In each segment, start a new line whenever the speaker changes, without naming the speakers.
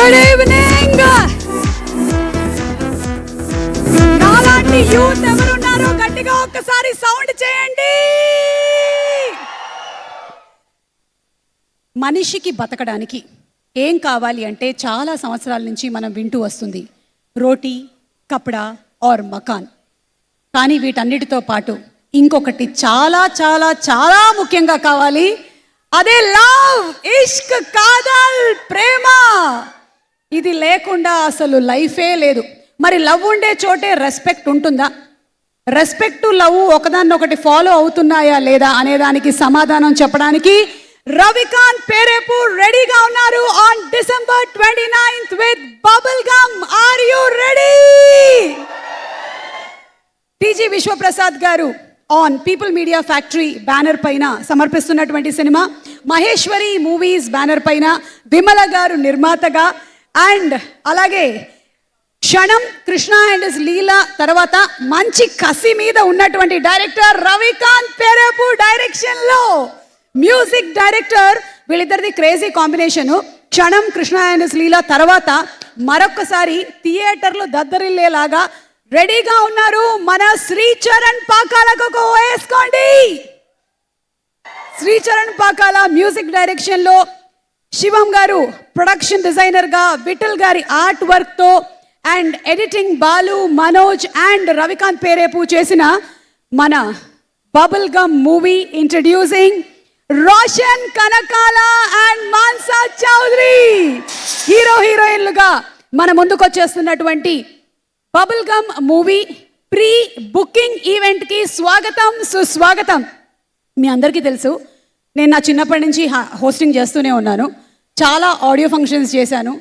Good evening. నాలాంటి youth ఎవరున్నారో గట్టిగా ఒక్కసారి సౌండ్ చేయండి. మనిషికి బతకడానికి ఏం కావాలి అంటే చాలా సంవత్సరాల నుంచి మనం వింటూ వస్తుంది రోటీ, కపడా ఆర్ మకాన్. కానీ వీటన్నిటితో పాటు ఇంకొకటి చాలా చాలా చాలా ముఖ్యంగా కావాలి, అదే లవ్, ఇష్క్, కాదల్, ప్రేమ. ఇది లేకుండా అసలు లైఫే లేదు. మరి లవ్ ఉండే చోటే రెస్పెక్ట్ ఉంటుందా? రెస్పెక్ట్, లవ్ ఒకదాన్నొకటి ఫాలో అవుతున్నాయా లేదా అనేదానికి సమాధానం చెప్పడానికి రవికాంత్ పేరేపు రెడీగా ఉన్నారు on December 29th with bubble gum. Are you ready? TG Vishwaprasad గారు on people media factory banner పైన సమర్పిస్తున్నటువంటి సినిమా, మహేశ్వరి మూవీస్ బ్యానర్ పైన విమల గారు నిర్మాతగా, అండ్ అలాగే క్షణం కృష్ణ అండ్ హిస్ లీలా తర్వాత మంచి కసి మీద ఉన్నటువంటి డైరెక్టర్ రవికాంత్ పేరేపు డైరెక్షన్ లో మ్యూజిక్ డైరెక్టర్. వీళ్ళిద్దరిది crazy combination. Kshanam Krishna and his లీలా తర్వాత మరొకసారి థియేటర్లు దద్దరిల్లేలాగా రెడీగా ఉన్నారు మన శ్రీచరణ్ పాకాలకు. వేసుకోండి. శ్రీచరణ్ పాకాల మ్యూజిక్ డైరెక్షన్ లో, శివం గారు ప్రొడక్షన్ డిజైనర్ గా, విఠల్ గారి ఆర్ట్ వర్క్ తో, and editing Balu, Manoj and Ravikanth Perepu చేసిన మన bubble gum movie introducing Roshan Kanakala and Mansa Chaudhary hero హీరోయిన్లుగా మన ముందుకు వచ్చేస్తున్నటువంటి bubble gum movie pre booking event కి స్వాగతం, సుస్వాగతం. మీ అందరికీ తెలుసు, నేను నా చిన్నప్పటి నుంచి హోస్టింగ్ చేస్తూనే ఉన్నాను. చాలా ఆడియో ఫంక్షన్స్ చేశాను,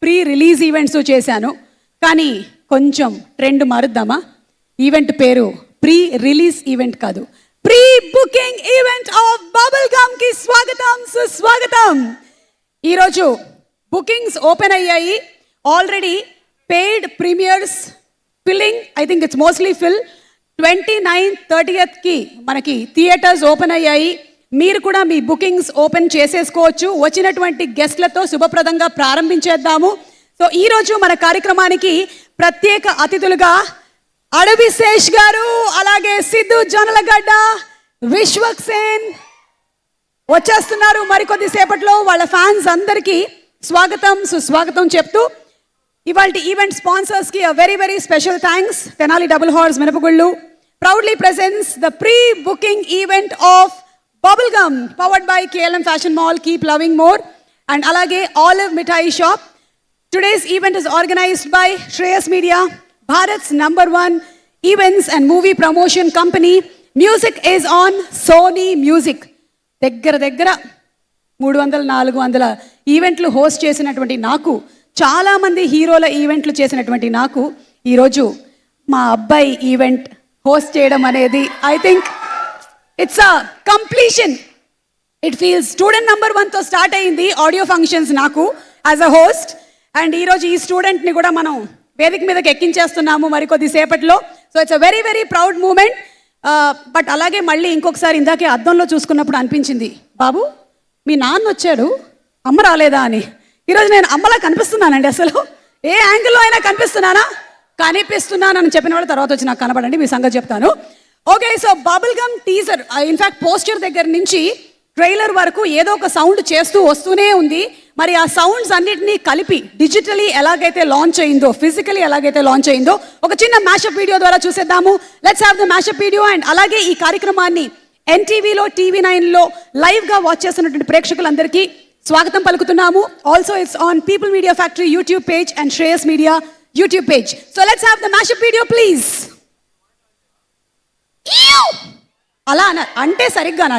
ప్రీ రిలీజ్ ఈవెంట్స్ చేశాను. కానీ కొంచెం ట్రెండ్ మారుద్దామా? ఈవెంట్ పేరు ప్రీ రిలీజ్ ఈవెంట్ కాదు, pre booking event of bubble gum కి స్వాగతం, సుస్వాగతం. ఈరోజు బుకింగ్స్ ఓపెన్ అయ్యాయి. Already paid premieres filling, I think it's mostly fill. 29th, 30th కి మనకి థియేటర్స్ ఓపెన్ అయ్యాయి. మీరు కూడా మీ బుకింగ్స్ ఓపెన్ చేసేసుకోవచ్చు. వచ్చినటువంటి గెస్ట్లతో శుభప్రదంగా ప్రారంభించేద్దాము. సో ఈరోజు మన కార్యక్రమానికి ప్రత్యేక అతిథులుగా అడవిశేష్ గారు, అలాగే సిద్ధు జొన్నలగడ్డ, విశ్వక్సేన్ వచ్చేస్తున్నారు మరికొద్ది సేపట్లో. వాళ్ళ ఫ్యాన్స్ అందరికీ స్వాగతం, సుస్వాగతం చెప్తూ ఇవాల్టి ఈవెంట్ స్పాన్సర్స్ కి very very special thanks. Tenali double horse మినపగుళ్ళు proudly presents the pre booking event of bubble gum powered by KLM fashion mall, keep loving more, and అలాగే olive Mithai shop. Today's event is organized by Shreyas Media, Bharat's #1 events and movie promotion company. Music is on Sony Music. దగ్గర 300-400 ఈవెంట్లు host చేసినటువంటి నాకు, చాలామంది హీరోల ఈవెంట్లు చేసినటువంటి నాకు ఈరోజు మా అబ్బాయి ఈవెంట్ హోస్ట్ చేయడం అనేది I think it's a completion. It feels student #1తో స్టార్ట్ అయింది ఆడియో ఫంక్షన్స్ నాకు యాజ్ అ హోస్ట్. అండ్ ఈరోజు ఈ స్టూడెంట్ని కూడా మనం వేదిక మీదకి ఎక్కించేస్తున్నాము మరికొద్ది సేపట్లో. So it's a very very proud moment. But అలాగే మళ్ళీ ఇంకొకసారి ఇందాకే అద్దంలో చూసుకున్నప్పుడు అనిపించింది, బాబు మీ నాన్న వచ్చాడు, అమ్మ రాలేదా అని. ఈరోజు నేను అమ్మలా కనిపిస్తున్నానండి. అసలు ఏ యాంగిల్లో అయినా కనిపిస్తున్నానా? కనిపిస్తున్నానని చెప్పిన వాళ్ళు తర్వాత వచ్చి నాకు కనబడండి, మీ సంగతి చెప్తాను. Okay, so bubble gum teaser, in fact poster దగ్గర నుంచి ట్రైలర్ వరకు ఏదో ఒక సౌండ్ చేస్తూ వస్తూనే ఉంది. మరి ఆ సౌండ్స్ అన్నిటినీ కలిపి డిజిటలీ ఎలాగైతే లాంచ్ అయిందో, ఫిజికలీ ఎలాగైతే లాంచ్ అయిందో ఒక చిన్న మ్యాషప్ వీడియో ద్వారా చూసేద్దాము. Let's have the mashup video. And అలాగే ఈ కార్యక్రమాన్ని NTVలో, TV9లో లైవ్గా వాచ్ చేస్తున్నటువంటి ప్రేక్షకులందరికీ స్వాగతం పలుకుతున్నాము. Also it's on people media factory YouTube page and Shreyas media YouTube page. So let's have the mashup video please. అలా అంటే సరిగ్గా అనాలి.